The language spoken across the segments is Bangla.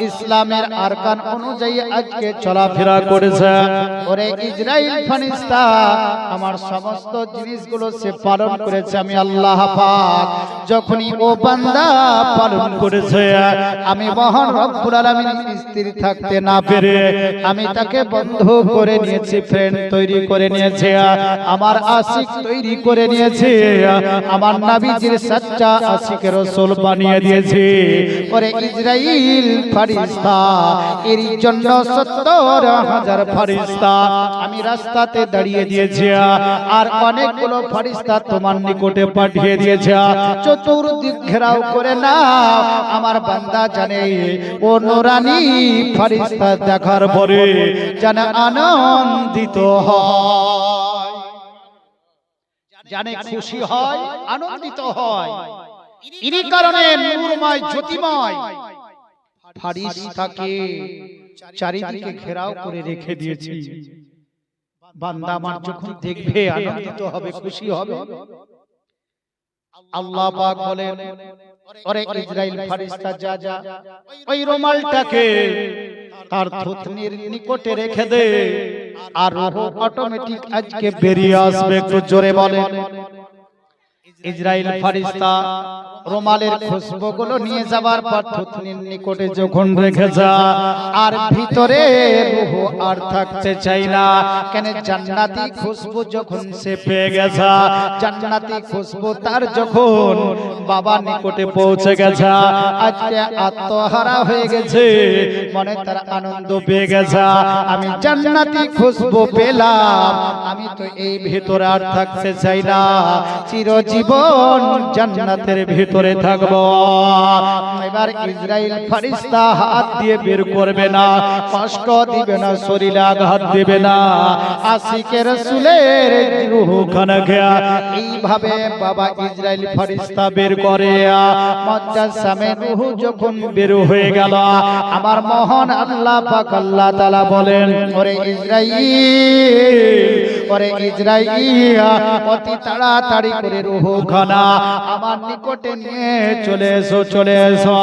ইসলামের আরকান অনুযায়ী আজকে চলাফেরা করেছে। ওরে ইসরাইল ফেরেশতা আমার সমস্ত জিনিসগুলো সে পালন করেছে আমি আল্লাহ পাক। যখনই ও বান্দা পালন করেছে আমি মহান রব্বুল আলামিন স্থির থাকতে না পেরে আমি তাকে বন্ধু করে নিয়েছি, ফ্রেন্ড তৈরি করে নিয়েছি, আমার আশিক তৈরি করে নিয়েছি, আমার নবীজির সচ্চা আশিক রাসূল বানিয়ে দিয়েছি। ওরে ইসরাইল ফেরেশতা এর জন্য ৭০,০০০ ফেরেশতা আমি রাস্তাতে দাঁড়িয়ে দিয়েছি আর অনেকগুলো ফেরেশতা তোমার নিকটে পাঠিয়ে দিয়েছে। চতুর্দিক ঘেরাও করে না আমার বান্দা জানে ও নূরানী ফেরেশতা দেখার পরে যেন আনন্দিত হয়, জানে খুশি হয়, আনন্দিত হয়। এই কারণে নূরময় জ্যোতিময় ফেরেশতাকে চারিদিকে ঘেরাও করে রেখে দিয়েছি। বান্দা আমার যখন দেখবে আনন্দিত হবে, খুশি হবে। আল্লাহ পাক বলেন ওরে ইসরাইল ফেরেশতা যা যা ওই রুমালটাকে তার থুতনির নিকটে রেখে দে আর রূহ অটোমেটিক আজকে বেরিয়ে আসবে। একটু জোরে বলেন। ইসরাইল ফেরেশতা রুমালের খুশবুগুলো নিয়ে যাবার পর থুতনির নিকটে যখন রেখে যা আর ভিতরে রূহ আর থাকতে চাই না। কেন জান্নাতি খুশবু যখন সে পেয়ে গেছে, জান্নাতি খুশবু তার যখন বাবা নিকটে পৌঁছে গেছে, আজকে আত্মহারা হয়ে গেছে, মনে তার আনন্দ পেয়ে গেছে, আমি জান্নাতি খুশবু পেলাম, আমি তো এই ভিতরে আর থাকতে চাই না, চিরজীবন জান্নাতের ভিতরে থাকব। এবার ইসরাইল ফেরেশতা হাত দিয়ে বের করবে না, কষ্ট দিবে না, শরীরে আঘাত দিবে না, আশিকে রাসূলের রূহ খানাকে এইভাবে বাবা ইসরাইল ফেরেশতা বের করে। মুজাসসামে রূহ যখন বের হয়ে গেল আমার মহান আল্লাহ পাক আল্লাহ তাআলা বলেন ওরে ইসরাইল, ওরে ইসরাইল অতি তাড়াতাড়ি করে রূহ খানা আমার নিকটে নিয়ে চলে এসো, চলে এসো।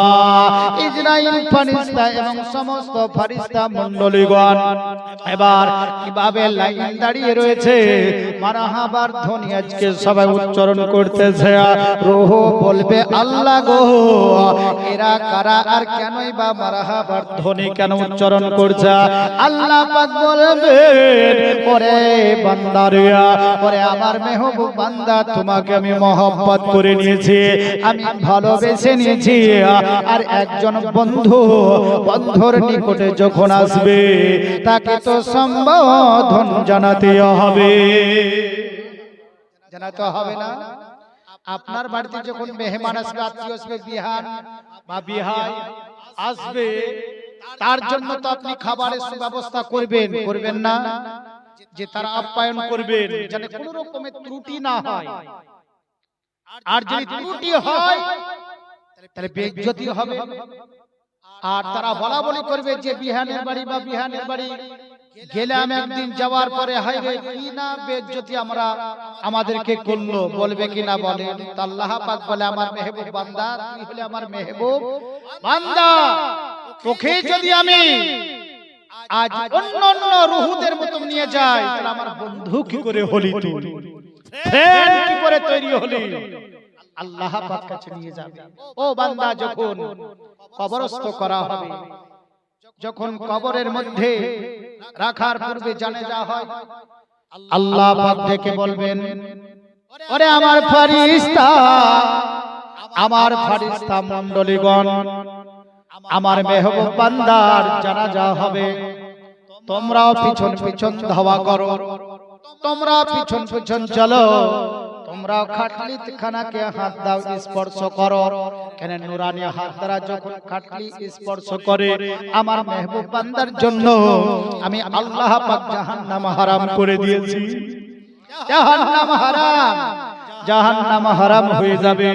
ইসরাইল ফেরেশতা এবং সমস্ত ফেরেশতা মণ্ডলীগণ এবার কিভাবে লাইন দাঁড়িয়ে রয়েছে, মারহাবার ধ্বনি আজকে সবাই উচ্চারণ করতেছে। রূহ বলবে আল্লাহ গো এরা কারা আর কেনই বা মারহাবার ধ্বনি কেন উচ্চারণ করছে? আল্লাহ পাক বলবেন ওরে বান্দারিয়া, ওরে আমার মেহবুব বান্দা তোমাকে আমি মহব্বত করে নিয়েছি, আমি ভালোবেসে নিয়েছি। আর একজন বন্ধু বন্ধুর নিকটে যখন আসবে তাকে তো সম্বোধন জানাতে হবে, জানাতে হবে না? আপনার বাড়িতে যখন মেহমান আসবে, আত্মীয় আসবে, বিহান বা বিহাই আসবে, তার জন্য তো আপনি খাবারের সুব্যবস্থা করবেন, করবেন না? যে তার আপ্যায়ন করবেন যেন কোনো রকমের ত্রুটি না হয়। আর যদি ত্রুটি হয় তাহলে বেইজ্জতি হবে। আর তারা বলা বলি করবে যে বিহানের বাড়ি বা বিহানের বাড়ি গেলাম একদিন, যাওয়ার পরে হাইরে কি না বেইজ্জতি আমরা আমাদেরকে করলো, বলবে কি না বলেন? আল্লাহ পাক বলে আমার মেহবুব বান্দা তুই হলে আমার মেহবুব বান্দা, তোকে যদি আমি আজ অন্য অন্য রূহদের মতো নিয়ে যাই তাহলে আমার বন্ধু কি করে হলি, তুই ফ্রেন্ড কি করে তৈরি হলি? আল্লাহ পাক কাছে নিয়ে যাবে। ও বান্দা যখন কবরস্থ করা হবে, যখন কবরের মধ্যে রাখার পূর্বে জানাজা হয়, আল্লাহ পাক ডেকে বলবেন ওরে আমার ফেরেশতা, আমার ফেরেশতা মণ্ডলীগণ, আমার মেহবুব বান্দার জানাজা হবে, তোমরাও পিছন পিছন ধাওয়া করো, তোমরা পিছন পিছন চলো, তোমরা খাটলি খানাকে হাত দাও, স্পর্শ করো। কেন নূরানী হাত দ্বারা যখন খাটলি স্পর্শ করে আমার মেহবুব বান্দার জন্য আমি আল্লাহ পাক জাহান্নাম হারাম করে দিয়েছি। জাহান্নাম হারাম, জাহান্নাম হারাম হয়ে যাবে।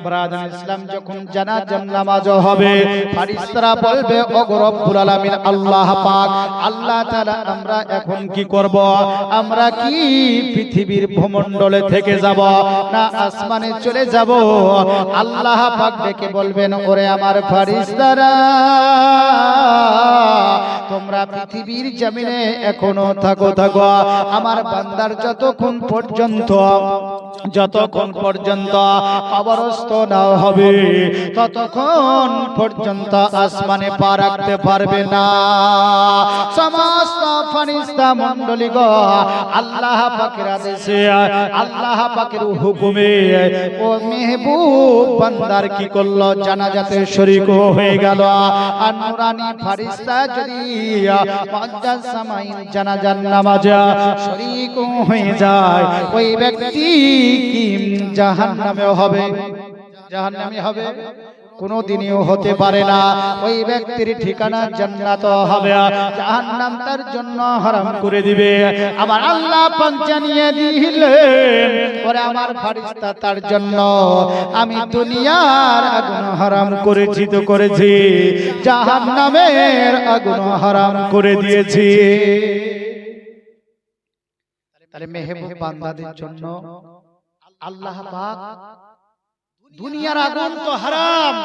ব্রাদার ইসলাম যখন জানাজার নামাজ হবে, ফেরেশতারা বলবে ওগো রব্বুল আলামিন আল্লাহ পাক, আল্লাহ তাআলা আমরা এখন কি করব? আমরা কি পৃথিবীর ভূমণ্ডলে থেকে যাব না আসমানে চলে যাব? আল্লাহ পাক ডেকে বলবেন ওরে আমার ফেরেশতারা, তোমরা পৃথিবীর জমিনে এখনো থাকো আমার বান্দার যতক্ষণ পর্যন্ত কবরস্থ না হবে ততক্ষণ পর্যন্ত আসমানে পা রাখতে পারবে না। সমস্ত ফেরেশতা মণ্ডলী গো আল্লাহ পাকের আদেশে আল্লাহ পাকের হুকুমে ও মেহবুব বান্দার কি করলো জানাজাতে শরীক হয়ে গেল। আর নূরানি ফেরেশতা যদি মুআজ্জাজ সামাইন জানাজার নামাজে শরীক হয়ে যায় ওই ব্যক্তি কি জাহান্নামে হবে? জাহান্নামী হবে? কোনদিনও হতে পারে না। ওই ব্যক্তির ঠিকানা জান্নাত হবে, জাহান্নাম তার জন্য হারাম করে দিবে। আমার আল্লাহ পাক জানিয়ে দিলেন ওরে আমার ফেরেশতা তার জন্য আমি দুনিয়ার আগুন হারাম করেছি তো করেছি, জাহান্নামের আগুন হারাম করে দিয়েছি। তাহলে মেহবুব বান্দাদের জন্য আল্লাহ পাক দুনিয়ার আগুন তো হারাম,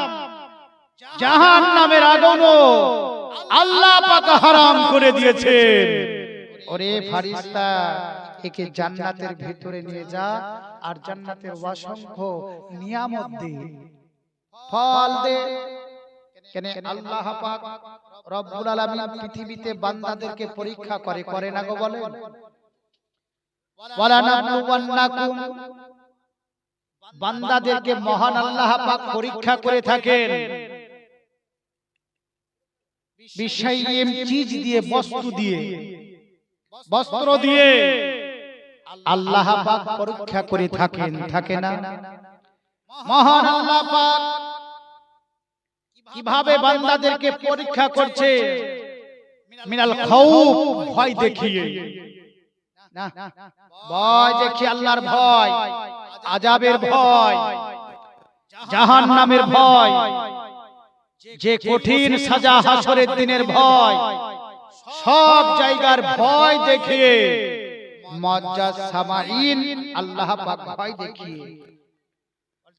জাহান্নামের আগুনও আল্লাহ পাক হারাম করে দিয়েছেন। ওরে ফেরেশতা একে জান্নাতের ভিতরে নিয়ে যা আর জান্নাতের অসংখ্য নিয়ামত দে, ফল দে। কেন আল্লাহ পাক রব্বুল আলামিন পৃথিবীতে বান্দাদেরকে পরীক্ষা করে না গো? বলেন ওয়ালা নাবলুওয়ান্নাকুম, বান্দাদেরকে মহান আল্লাহ পাক পরীক্ষা করে থাকেন বিশাইয়িম চিজ দিয়ে, বস্তু দিয়ে, বস্ত্র দিয়ে আল্লাহ পাক পরীক্ষা করে থাকেন, থাকে না? মহান আল্লাহ পাক কিভাবে বান্দাদেরকে পরীক্ষা করছে? মিনাল খাউফ, ভয় দেখিয়ে না, ভয় দেখিয়ে, আল্লাহর ভয়, আযাবের ভয়, জাহান্নামের ভয়, যে কঠিন সাজা হাসরের দিনের ভয়, সব জায়গার ভয় দেখিয়ে মুআজ্জাজ সামাইন আল্লাহ পাক ভয় দেখিয়ে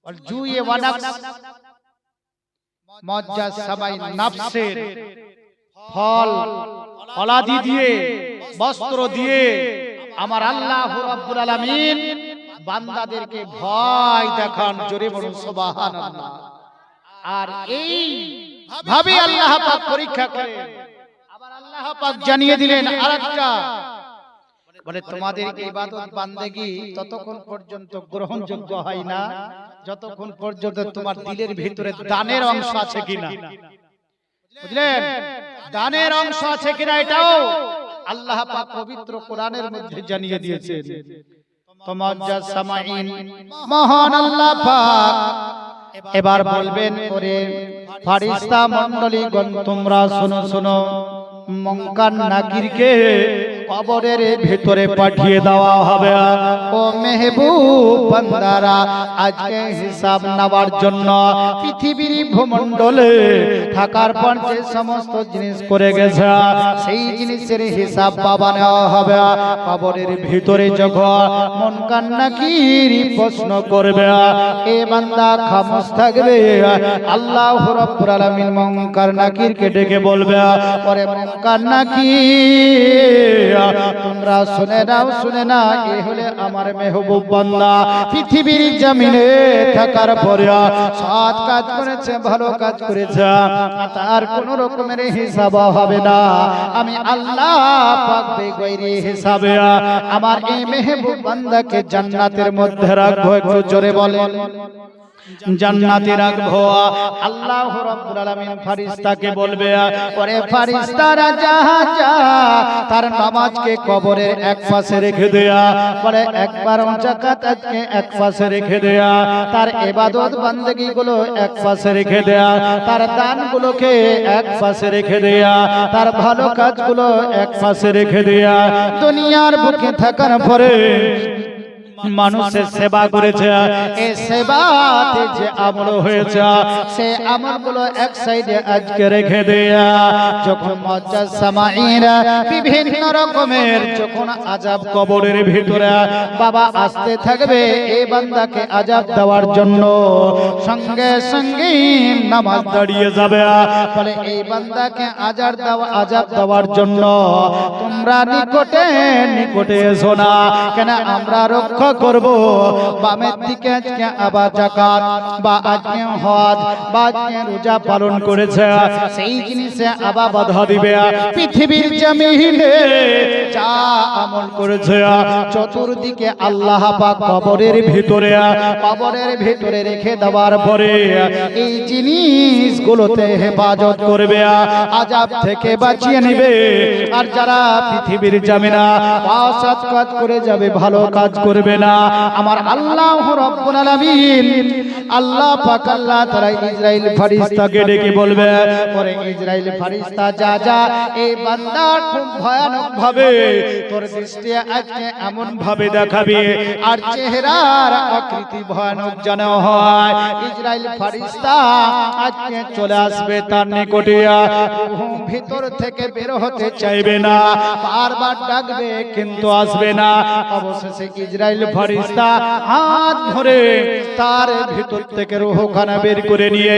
ওয়াল জুয়ে ওয়া নাফস, মুআজ্জাজ সামাইন নফসের ফল ফলাদি দিয়ে, বস্ত্র দিয়ে আমার আল্লাহ রাব্বুল আলামিন বান্দাদেরকে ভয় দেখান। জোরে বলুন সুবহানাল্লাহ। আর এই ভাবে আল্লাহ পাক পরীক্ষা করে। আবার আল্লাহ পাক জানিয়ে দিলেন আরেকটা, বলে তোমাদের ইবাদত বান্দেগী ততক্ষণ পর্যন্ত গ্রহণযোগ্য হয় না যতক্ষণ পর্যন্ত তোমার দিলের ভিতরে দানের অংশ আছে কিনা। বুঝলেন? দানের অংশ আছে কিনা এটাও আল্লাহ পাক পবিত্র কোরআনের মধ্যে জানিয়ে দিয়েছেন। মুআজ্জাজ সামাইন মহান আল্লাহ পাক এবার বলবেন ওরে ফেরেশতা মণ্ডলীগণ তোমরা শোনো শোনো, মুনকার নাকিরকে কবরের ভিতরে পাঠিয়ে দেওয়া হবে। ও মেহবুব বান্দারা আজকে হিসাব নেওয়ার জন্য পৃথিবীর ভূমণ্ডলে থাকার পর যে সমস্ত জিনিস করে গেছে সেই জিনিসের হিসাব পাবা নেওয়া হবে। কবরের ভিতরে যখন মুনকার নাকির প্রশ্ন করবে, এ বান্দা খামোশ থাকবে, আল্লাহ রাব্বুল আলামিন মুনকার নাকিরকে ডেকে বলবে ওরে মুনকার নাকির তোমরা শুনে নাও, শুনে না, এ হলে আমার মেহবুব বান্দা পৃথিবীর জমিনে থাকার পরে সৎ কাজ করেছে, ভালো কাজ করেছে, তার কোন রকমের হিসাব হবে না। আমি আল্লাহ পাক বেগৈরি হিসাবে আমার এই মেহবুব বান্দাকে জান্নাতের মধ্যে রাখবো। একটু জোরে বলেন জান্নাতে রাখবো। আল্লাহ রাব্বুল আলামিন ফেরেশতাকে বলবে ওরে ফেরেশতারা যা যা তার নামাজকে কবরের এক পাশে রেখে দেয়া, বলে একবার জাকাত আজকে এক পাশে রেখে দেয়া, তার ইবাদত বান্দেগী গুলো এক পাশে রেখে দেয়া, তার দানগুলোকে এক পাশে রেখে দেয়া, তার ভালো কাজগুলো এক পাশে রেখে দেয়া। দুনিয়ার বুকে থাকার পরে মানুষের সেবা করেছে, এই সেবাতে যে আমল হয়েছে সে আমলগুলো এক সাইডে আজকে রেখে দেয়া যখন মুআজ্জাজ সামাঈরা বিভিন্ন রকমের যখন আযাব কবরের ভিতরে বাবা আসতে থাকবে এই বান্দাকে আযাব দেওয়ার জন্য, সঙ্গে সঙ্গে নামাজ দাঁড়িয়ে যাবে, বলে এই বান্দাকে আযাব দেওয়ার জন্য তোমরা নিকটে নিকটে এসো না, কেন আমরা রক্ষা করব। বামের দিকে আজকে আবার যাকাত বা আজকে হজ বা আজকে রোজা পালন করেছে সেই জিনিসে আবার বাধা দিবে। পৃথিবীর জমিনে যা আমল করেছে চতুর্দিকে আল্লাহ পাক কবরের ভিতরে রেখে দেওয়ার পরে এই জিনিসগুলোতে হেফাজত করবে, আযাব থেকে বাঁচিয়ে নেবে। আর যারা পৃথিবীর জমিনা অসৎ কাজ করে যাবে, ভালো কাজ করবে না, আমার আল্লাহ রাব্বুল আলামিন আল্লাহ পাক আল্লাহ তাআলা ইসরাইল ফেরেশতাকে ডেকে বলবে, পরে ইসরাইল ফেরেশতা যা এই বান্দা খুব ভয়ানক ভাবে তোর দৃষ্টি আজকে এমন ভাবে দেখাবে আর চেহারার আকৃতি ভয়ানক যেন হয়। ইসরাইল ফেরেশতা আজকে চলে আসবে তার নিকটে, ভিতর থেকে বের হতে চাইবে না, বারবার ডাকবে কিন্তু আসবে না। অবশেষে ইসরাইল ফেরেশতা হাত ধরে তার ভিতর থেকে রূহখানা বের করে নিয়ে